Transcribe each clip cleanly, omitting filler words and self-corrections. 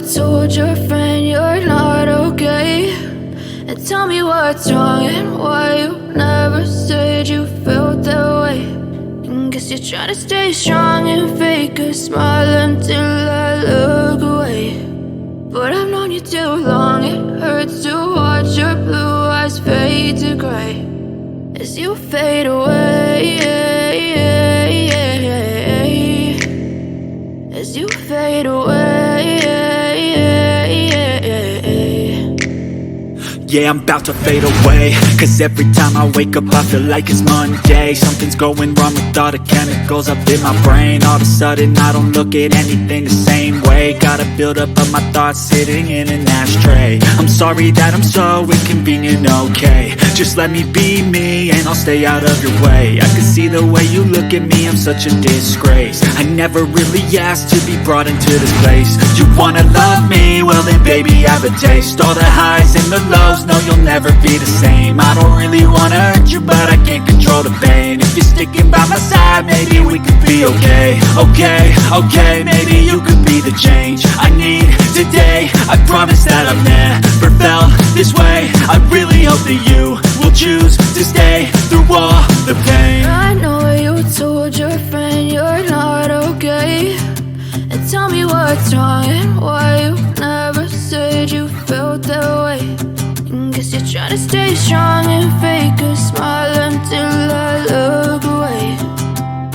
told your friend you're not okay, and tell me what's wrong and why you never said you felt that way. And guess you're trying to stay strong and fake a smile until I look away. But I've known you too long, it hurts to watch your blue eyes fade to gray as you fade away, as you fade away. Yeah, I'm about to fade away, cause every time I wake up I feel like it's Monday. Something's going wrong with all the chemicals up in my brain. All of a sudden I don't look at anything the same way. Gotta build up of my thoughts sitting in an ashtray. I'm sorry that I'm so inconvenient, okay. Just let me be me and I'll stay out of your way. I can see the way you look at me, I'm such a disgrace. I never really asked to be brought into this place. You wanna love me? Well then baby have a taste. All the highs and the lows, no, you'll never be the same. I don't really wanna hurt you, but I can't control the pain. If you're sticking by my side, maybe we could be okay. Okay, maybe you could be the change I need today. I promise that I've never felt this way. I really hope that you will choose to stay through all the pain. I know you told your friend you're not okay, and tell me what's wrong and why you never said you felt that way. And guess you're trying to stay strong and fake a smile until I look away.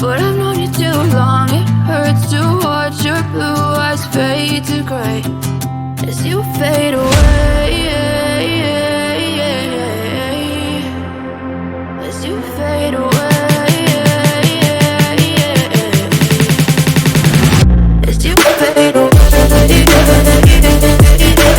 But I've known you too long, it hurts to watch your blue eyes fade to gray as you fade away, as you fade away, as you fade away.